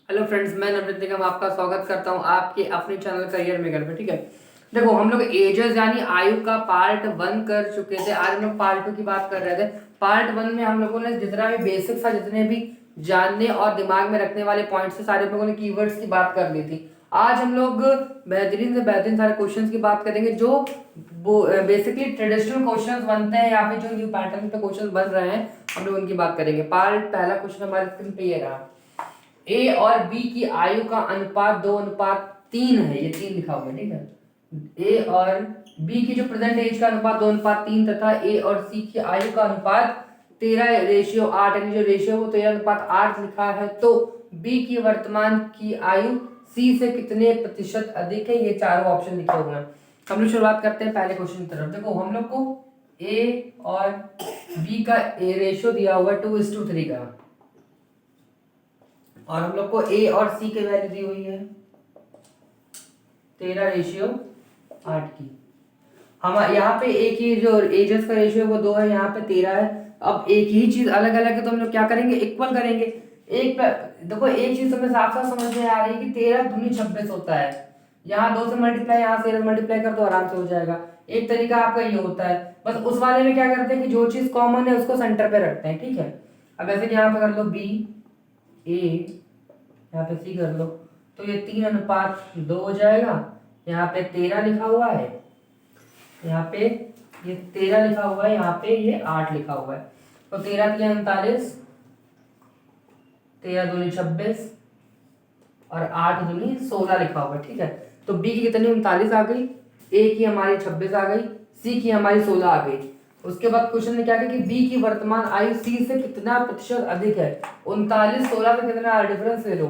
Hello friends, मैं नवनीत निगम आपका स्वागत करता हूं आपके अपने चैनल करियर मेकर पे। ठीक है, देखो हम लोग एजेस यानी आयु का पार्ट 1 कर चुके थे। आज हम लोग पार्ट 2 की बात कर रहे थे। पार्ट 1 में हम लोगों ने जितना भी बेसिक था, जितने भी जानने और दिमाग में रखने वाले पॉइंट्स थे, सारे हम लोगों ने कीवर्ड्स की बात कर ली थी। आज हम लोग बेहतरीन से बेहतरीन सारे क्वेश्चंस की बात करेंगे जो बेसिकली ट्रेडिशनल क्वेश्चंस बनते हैं या फिर जो न्यू पैटर्न पे क्वेश्चन बन रहे हैं, हम लोग उनकी बात करेंगे। पहला क्वेश्चन हमारे स्क्रीन पे ये रहा। ए और बी की आयु का अनुपात 2:3 है। ये 3 लिखा हुआ है, ठीक है। ए और बी की जो प्रेजेंट एज का अनुपात 2:3 तथा ए और सी की आयु का अनुपात 13:8, यानी जो रेशियो वो 13:8 लिखा है, तो बी की वर्तमान की आयु सी से कितने प्रतिशत अधिक है। ये चारों ऑप्शन लिखे हुए हैं। हम लोग शुरुआत करते हैं पहले क्वेश्चन की तरफ। देखो हम लोग को ए और बी का रेशियो दिया हुआ है 2:3 का, और हम लोग को ए और सी की वैल्यू दी हुई है 13:8 की। हम यहाँ पे एक ही जो एजेस का रेशियो वो 2 है, यहाँ पे 13 है। अब एक ही चीज अलग अलग है तो हम लोग क्या करेंगे, इक्वल करेंगे। एक देखो एक चीज तुम्हें साफ साफ समझ में आ रही है कि 13 दूनी 26 होता है। यहाँ 2 से मल्टीप्लाई, यहाँ से मल्टीप्लाई कर दो, आराम से हो जाएगा। एक तरीका आपका ये होता है। बस उस वाले में क्या करते हैं कि जो चीज कॉमन है उसको सेंटर पे रखते हैं, ठीक है। अब ऐसे कि यहाँ पे कर लो बी ए, यहाँ पे सी कर लो, तो ये 3:2 हो जाएगा। यहाँ पे 13 लिखा हुआ है, यहाँ पे ये 13 लिखा हुआ है, यहाँ पे ये 8 लिखा हुआ है। तो 13 3 39, 13 दूनी 26 और 8 दूनी 16 लिखा हुआ है, ठीक है। तो बी की कितनी 39 आ गई, ए की हमारी 26 आ गई, सी की हमारी 16 आ गई। उसके बाद क्वेश्चन ने क्या कहा कि बी की वर्तमान आयु सी से कितना प्रतिशत अधिक है। 39 16 से कितना डिफरेंस ले लो।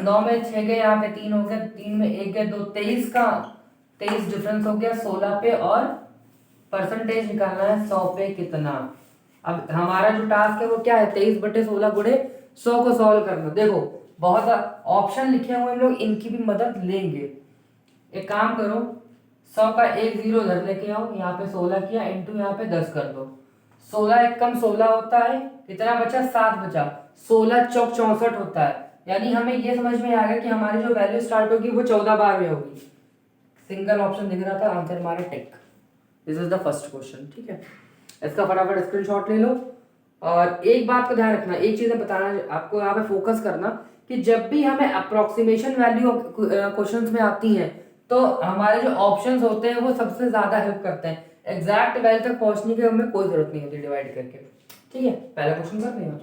9 में 6 गए, यहाँ पे 3 हो गया, 3 में 1 गए, 2 23 का 23 डिफरेंस हो गया 16 पे, और परसेंटेज निकालना है 100 पे कितना। अब हमारा जो टास्क है वो क्या है, 23/16 गुणे 100 को सॉल्व करना। देखो बहुत ऑप्शन लिखे हुए हम लोग, इनकी भी मदद लेंगे। एक काम करो, 100 का एक जीरो इधर लेके आओ, यहाँ पे 16 किया इंटू यहाँ पे 10 कर दो। 16 एक कम 16 होता है, कितना बचा 7 बचा। 16 चौक 64 होता है, यानी हमें ये समझ में आ गया कि हमारी जो वैल्यू स्टार्ट होगी वो 14 बार में होगी। सिंगल ऑप्शन दिख रहा था, आंसर हमारा tick. This is the first question, ठीक है। इसका फटाफट स्क्रीनशॉट ले लो। और एक बात का ध्यान रखना, एक चीज बताना आपको, यहाँ पे फोकस करना कि जब भी हमें अप्रोक्सीमेशन वैल्यू क्वेश्चंस में आती हैं, तो हमारे जो ऑप्शंस होते हैं वो सबसे ज्यादा हेल्प करते हैं। एग्जैक्ट वैल्यू तक पहुंचने की हमें कोई जरूरत नहीं होती डिवाइड करके, ठीक है। पहला क्वेश्चन कर रहे हैं,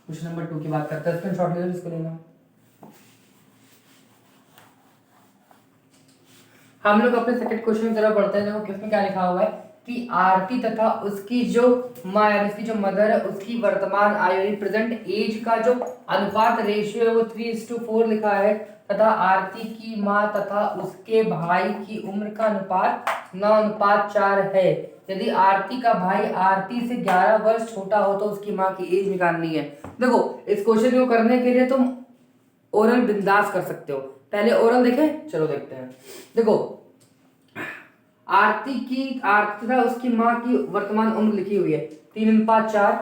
क्वेश्चन नंबर 2 की बात करते हैं। स्क्रीनशॉट ले लो, इसको लेना। हम लोग अपने सेकंड क्वेश्चन की तरफ बढ़ते हैं। देखो किसमें क्या लिखा हुआ है कि आरती तथा उसकी जो माँ यानी उसकी जो मदर है, उसकी वर्तमान आयु प्रेजेंट एज का जो अनुपात रेशियो है वो 3:4 लिखा है, तथा आरती की माँ तथा उसके भाई की उम्र का अनुपात 9:4 है। यदि आरती का भाई आरती से 11 वर्ष छोटा हो तो उसकी माँ की एज निकालनी है। देखो इस क्वेश्चन को करने के लिए तुम ओरल बिंदास कर सकते हो। पहले ओरल देखें, चलो देखते हैं। देखो आरती तथा उसकी माँ की वर्तमान उम्र लिखी हुई है 3:4।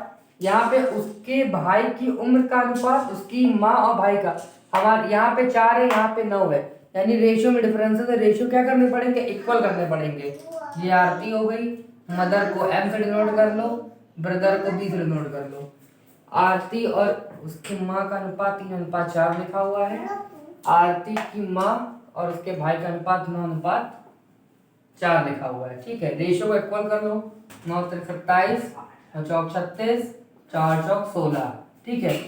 यहाँ पे उसके भाई की उम्र का अनुपात उसकी माँ और भाई का, हमारे यहाँ पे 4 है, यहाँ पे 9 है, यानी रेशियो में डिफरेंस है, तो रेशियो क्या करने पड़ेंगे, इक्वल करने पड़ेंगे। ये आरती हो गई, मदर को M से डिनोट कर लो, ब्रदर को B से डिनोट कर लो। आरती और उसकी माँ का अनुपात 3:4 लिखा हुआ है। आरती की माँ और उसके भाई का अनुपात 9:4 लिखा हुआ है, ठीक है। रेशियो को इक्वल कर लो, 9 3 27, 9 चौक 36, 4 चौक 16, ठीक है।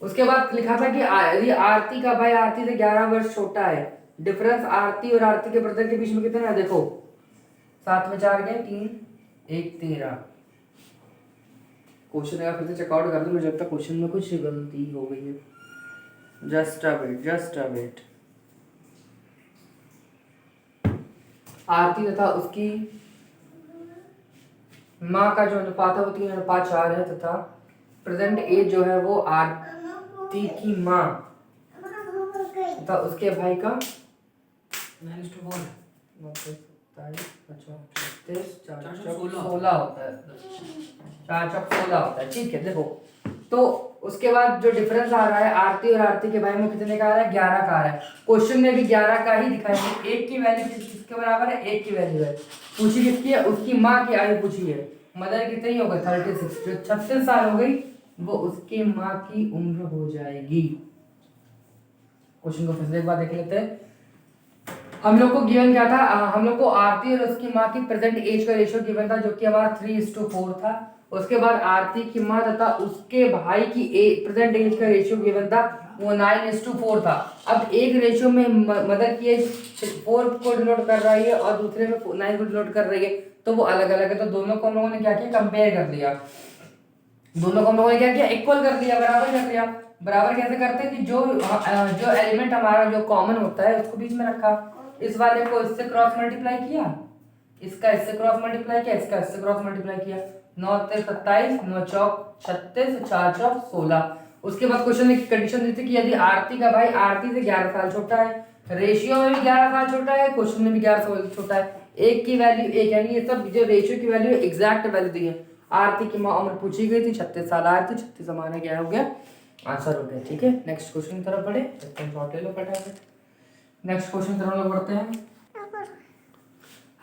उसके बाद लिखा था कि यदि आरती का भाई आरती से 11 वर्ष छोटा है, डिफरेंस आरती और आरती के ब्रदर के बीच में कितना है, देखो 7 में 4 गए, 3 1 13। क्वेश्चन अगर फिर से चेकआउट कर दो, मुझे लगता है क्वेश्चन में कुछ गलती हो गई है। Just a wait. आरती तथा उसकी माँ का जो अनुपात है वो 3:4 है, तथा प्रेजेंट एज जो है वो आरती की माँ तथा उसके भाई का 16 होता है, 4 चौक 16 होता है, ठीक है। देखो तो उसके बाद जो डिफरेंस आ रहा है आरती और आरती के भाई में कितने का आ रहा है, 11 का आ रहा है। क्वेश्चन में भी 11 का ही दिखाएंगे। एक की वैल्यू किसके बराबर है, एक की वैल्यू है। पूछी किसकी है, उसकी माँ की आयु पूछी है। मदर कितनी होगा 36, जो 36 साल हो गई वो उसके माँ की उम्र हो जाएगी। क्वेश्चन को फिर से एक बार देख लेते हैं। हम लोग को गिवन क्या था, हम लोग को आरती और उसकी माँ की प्रेजेंट एज का रेशियो गिवन था जो कि हमारा 3:4 था। उसके बाद आरती की माँ तथा उसके भाई की प्रेजेंट एज का रेशियो गिवन था, वो 9:4 था। अब एक रेशियो में मदर की एज 4 को डिनोट कर रही है और दूसरे में 9 को डिनोट कर रही है, तो वो अलग अलग है। तो दोनों को हम लोगों ने क्या किया, कंपेयर कर लिया। दोनों को हम लोगों ने क्या किया, इक्वल कर दिया, बराबर कर दिया। बराबर कैसे करते हैं कि जो एलिमेंट हमारा जो कॉमन होता है उसको बीच में रखा। इस वाले को इससे क्रॉस मल्टीप्लाई किया, इसका इससे क्रॉस मल्टीप्लाई किया, इसका इससे क्रॉस मल्टीप्लाई किया। 9 × 27, 9 चौक 36, 4 चौक 16। उसके बाद क्वेश्चन में कंडीशन दी थी कि यदि आरती का भाई आरती से 11 साल छोटा है, रेशियो में भी 11 साल छोटा है, क्वेश्चन में भी 11 साल छोटा है, एक की वैल्यू एक, यानी ये सब जो रेशियो की वैल्यू है एग्जैक्ट वैल्यू दी है। आरती की उम्र पूछी गई थी, 36 साल आ रही थी, 36 हमारा क्या हो गया, आंसर हो गया। ठीक है, नेक्स्ट क्वेश्चन की तरफ बढ़े। नेक्स्ट क्वेश्चन की तरफ बढ़ते हैं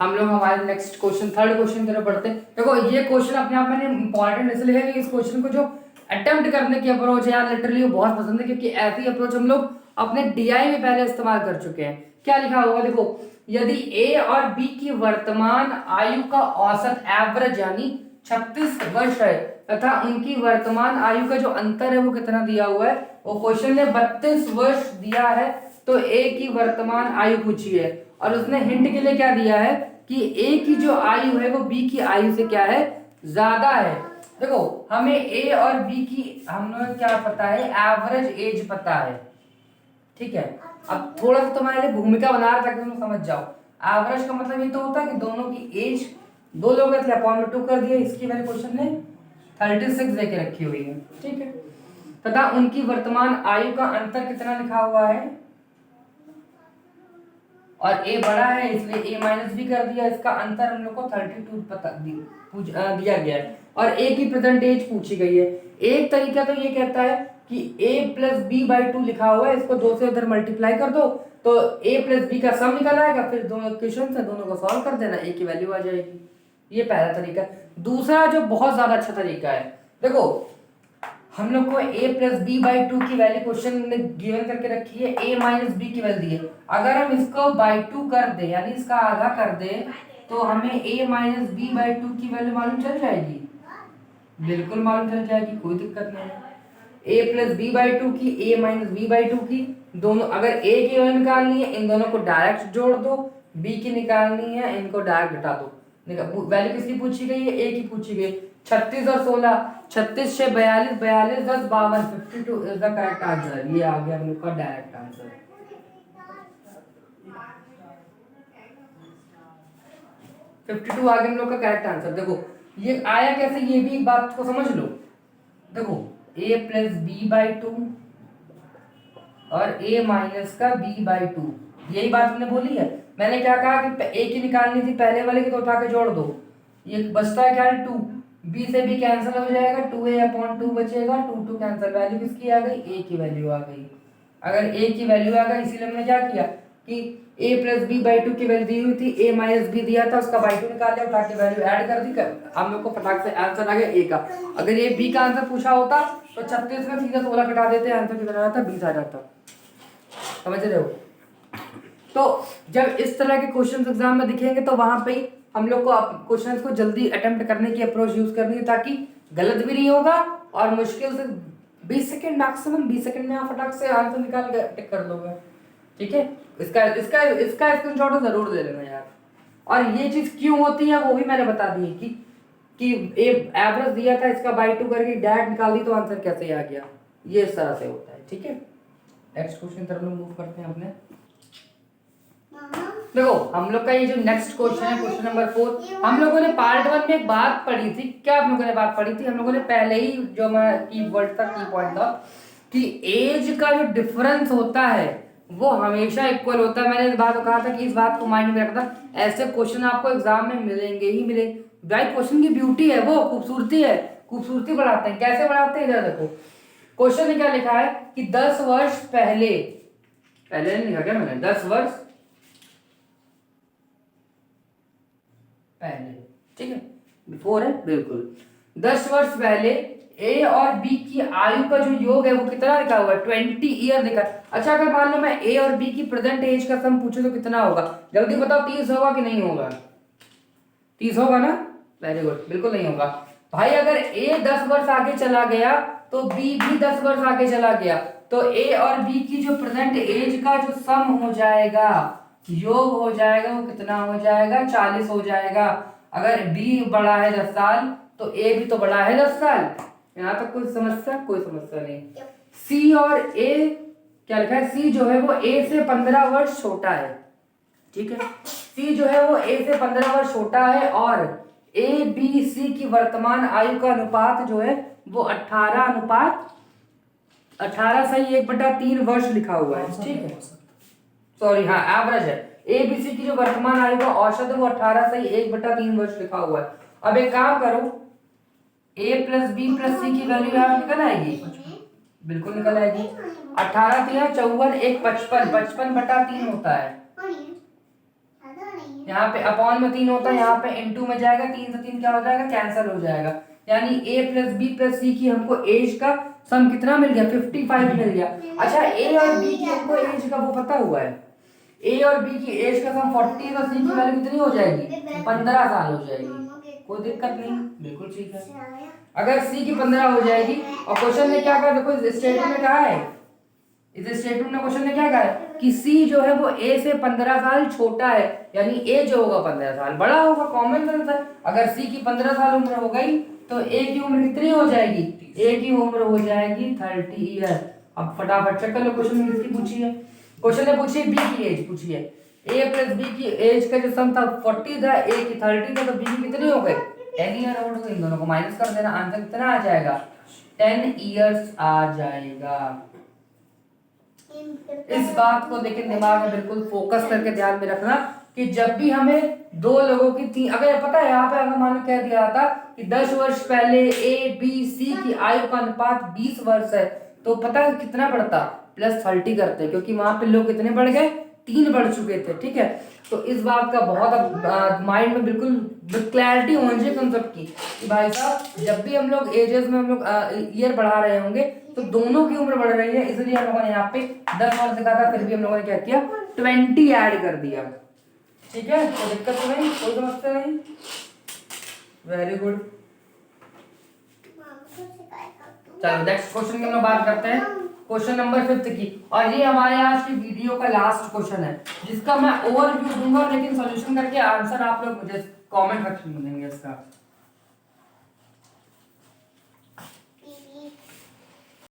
हम लोग। हमारे नेक्स्ट क्वेश्चन, थर्ड क्वेश्चन की तरफ बढ़ते हैं। देखो ये क्वेश्चन अपने आप में इंपॉर्टेंट इसलिए है कि इस क्वेश्चन को जो अटेम्प्ट करने की अप्रोच है यार लिटरली वो बहुत पसंद है, क्योंकि ऐसी अप्रोच हम लोग अपने डीआई में पहले इस्तेमाल कर चुके हैं। क्या लिखा होगा देखो, यदि ए और बी की वर्तमान आयु का औसत एवरेज यानी 36 वर्ष है तथा उनकी वर्तमान आयु का जो अंतर है वो कितना दिया हुआ है, वो क्वेश्चन ने 32 वर्ष दिया है। तो ए की वर्तमान आयु पूछी है और उसने हिंट के लिए क्या दिया है कि ए की जो आयु है वो बी की आयु से क्या है, ज्यादा है। देखो हमें ए और बी की हम लोग क्या पता है, एवरेज एज पता है। ठीक है, अब थोड़ा सा तुम्हारे लिए भूमिका बना रहा ताकि तुम समझ जाओ। एवरेज का मतलब ये तो होता है कि दोनों की एज, दो लोग थे अपॉन 2 कर दिया, इसकी वैल्यू क्वेश्चन ने 36 देके रखी हुई है। ठीक है, तथा उनकी वर्तमान आयु का अंतर कितना लिखा हुआ है, और ए बड़ा है इसलिए ए माइनस भी कर दिया, इसका अंतर हम लोग को 32 पता दिया गया है और ए की प्रेजेंट एज पूछी गई है। एक तरीका तो ये कहता है कि a प्लस बी बाई 2 लिखा हुआ है, इसको 2 से उधर मल्टीप्लाई कर दो तो a प्लस बी का सम निकल आएगा, फिर दोनों इक्वेशन से दोनों को सॉल्व कर देना, a की वैल्यू आ जाएगी। ये पहला तरीका। दूसरा जो बहुत ज्यादा अच्छा तरीका है, देखो हम लोग को a प्लस बी बाई 2 की वैल्यू क्वेश्चन ने गिवन करके रखी है, a माइनस बी की वैल्यू दी है। अगर हम इसको बाई 2 कर दे यानी इसका आधा कर दे तो हमें a माइनस बी बाई 2 की वैल्यू मालूम चल जाएगी, बिल्कुल मालूम चल जाएगी, कोई दिक्कत नहीं है। a प्लस बी बाई 2 की, a माइनस बी बाई 2 की, दोनों अगर a की वैल्यू निकालनी है इन दोनों को डायरेक्ट जोड़ दो, b की निकालनी है इनको डायरेक्ट घटा दो। वैल्यू किसकी पूछी गई है, a की पूछी गई। 36 और 16, 36 से 42, 42 10 52, 52 इज द करेक्ट आंसर। ये आ गया हम लोग का डायरेक्ट आंसर। 52 आ गया हम लोग का करेक्ट आंसर। देखो ये आया कैसे, ये भी एक बात को समझ लो। देखो a प्लस बी बाई 2 और a माइनस का b बाई 2, यही बात हमने बोली है। मैंने क्या कहा कि a की निकालनी थी, पहले वाले की तो उठा के जोड़ दो, ये बचता है क्या है 2, b से भी कैंसिल हो जाएगा, 2a/2 बचेगा, 2 कैंसिल, वैल्यू किसकी आ गई, a की वैल्यू आ गई। अगर a की वैल्यू आ गई इसीलिए हमने क्या किया कि a प्लस बी बाई 2 की वैल्यू दी हुई थी, a माइनस बी दिया था, उसका बाई 2 निकाल लिया, उठा के वैल्यू ऐड कर दी, हम लोग को फटाक से आंसर आ गया a का। अगर ये b का आंसर पूछा होता तो 36 में सीधा 16 कटा देते, आंसर कितना आता, 20 आ जाता। समझ रहे हो? तो जब इस तरह के क्वेश्चन एग्जाम में दिखेंगे तो वहां पे हम लोग को क्वेश्चंस को जल्दी अटेम्प्ट करने की अप्रोच यूज करनी है, ताकि गलत भी नहीं होगा और मुश्किल से 20 सेकंड, मैक्सिमम 20 सेकंड में आप फटाक से आंसर निकाल के टिक कर दोगे। ठीक है, इसका इसका इसका स्क्रीनशॉट जरूर ले लेना यार। और ये चीज क्यों होती है वो भी मैंने बता दी है कि एवरेज दिया था, इसका बाई 2 करके डायरेक्ट निकाल दी तो आंसर कैसे आ गया, ये इस तरह से होता है। ठीक है, नेक्स्ट क्वेश्चन तरफ मूव करते हैं अपने। देखो हम लोग का ये जो नेक्स्ट क्वेश्चन है, क्वेश्चन नंबर 4, हम लोगों ने पार्ट 1 में एक बात पढ़ी थी। क्या हम लोगों ने बात पढ़ी थी, हम लोगों ने पहले ही जो हमारा की वर्ड था, की पॉइंट था कि एज का जो डिफरेंस होता है वो हमेशा इक्वल होता है। मैंने इस बात को कहा था कि इस बात को माइंड में रखना, ऐसे क्वेश्चन आपको एग्जाम में मिलेंगे ही मिलेंगे। भाई क्वेश्चन की ब्यूटी है, वो खूबसूरती है, खूबसूरती बढ़ाते हैं। कैसे बढ़ाते हैं, इधर देखो क्वेश्चन में क्या लिखा है कि 10 वर्ष पहले, पहले नहीं लिखा क्या मैंने, 10 वर्ष पहले, ठीक है, बिफोर है बिल्कुल। 10 वर्ष पहले ए और बी की आयु का जो योग है वो कितना लिखा हुआ है, 20 ईयर लिखा है। अच्छा अगर मान लो मैं ए और बी की प्रेजेंट एज का सम पूछूं तो कितना होगा, जल्दी बताओ, 30 होगा कि नहीं होगा, 30 होगा ना, वेरी गुड, बिल्कुल नहीं होगा भाई। अगर ए 10 वर्ष आगे चला गया तो बी भी 10 वर्ष आगे चला गया, तो ए और बी की जो प्रेजेंट एज का जो सम हो जाएगा, योग हो जाएगा, वो कितना हो जाएगा, 40 हो जाएगा। अगर बी बड़ा है 10 साल तो ए भी तो बड़ा है 10 साल। यहाँ तक कोई समस्या, कोई समस्या नहीं। सी और ए क्या लिखा है, सी जो है वो ए से 15 वर्ष छोटा है, ठीक है, सी जो है वो ए से 15 वर्ष छोटा है और ए बी सी की वर्तमान आयु का अनुपात जो है वो 18/3 वर्ष लिखा हुआ है, ठीक है, सॉरी हाँ एवरेज है। ए बी सी की जो वर्तमान आयु का औसत है वो 18/3 वर्ष लिखा हुआ है। अब एक काम करो, ए प्लस बी प्लस सी की वैल्यू यहाँ निकल आएगी, बिल्कुल निकल आएगी। 18 3 54, 1 55, 55/3 होता है, यहाँ पे अपॉन में 3 होता है, यहाँ पे इनटू में जाएगा, 3 से 3 क्या हो जाएगा, कैंसिल हो जाएगा। यानी ए प्लस बी प्लस सी की हमको एज का सम कितना मिल गया, 55 मिल गया। अच्छा ए और बी की हमको एज का वो पता हुआ है, ए और बी की एज का सम 40 है, तो सी की वैल्यू कितनी हो जाएगी, 15 साल हो जाएगी, कोई दिक्कत नहीं, बिल्कुल ठीक है। अगर सी की 15 हो जाएगी और क्वेश्चन में क्या कहा, देखो इस स्टेटमेंट में कहा है, इस स्टेटमेंट में क्वेश्चन में क्या कहा है कि सी जो है वो ए से 15 साल छोटा है, यानी ए जो होगा 15 साल बड़ा होगा, कॉमन सेंस है। अगर सी की 15 साल उम्र हो गई तो ए की उम्र कितनी हो जाएगी, ए की उम्र हो जाएगी 30 ईयर। अब फटाफट चेक कर लो क्वेश्चन में किसकी पूछी है, क्वेश्चन ने पूछी बी की एज पूछी है। ए प्लस बी की एज का जो सम था 40 था, ए की 30 था, तो बी की कितनी हो गई, 10 ईयर ओल्ड। तो इन दोनों को माइनस कर देना, आंसर कितना आ जाएगा, 10 ईयर्स आ जाएगा। इस बात को लेकिन दिमाग में बिल्कुल फोकस करके ध्यान में रखना कि जब भी हमें दो लोगों की तीन, अगर पता है यहाँ पे अगर मान लो कह दिया था कि 10 वर्ष पहले ए बी सी की आयु का अनुपात 20 वर्ष है, तो पता है कितना बढ़ता, +30 करते, क्योंकि वहां पे लोग कितने बढ़ गए, 3 बढ़ चुके थे, ठीक है। तो इस बात का बहुत माइंड में बिल्कुल क्लैरिटी होनी चाहिए कंसेप्ट की कि भाई साहब जब भी हम लोग एजेस में हम लोग ईयर बढ़ा रहे होंगे तो दोनों की उम्र बढ़ रही है, इसलिए हम लोगों ने यहाँ पे 10 वर्ष लिखा था, फिर भी हम लोगों ने क्या किया, 20 ऐड कर दिया, ठीक है, कोई दिक्कत तो नहीं, कोई समस्या नहीं, वेरी गुड। चलो नेक्स्ट क्वेश्चन की हम लोग बात करते हैं, क्वेश्चन नंबर 5 की, और ये हमारे आज की वीडियो का लास्ट क्वेश्चन है, जिसका मैं ओवरव्यू दूंगा, लेकिन सॉल्यूशन करके आंसर आप लोग मुझे कमेंट सेक्शन में देंगे इसका।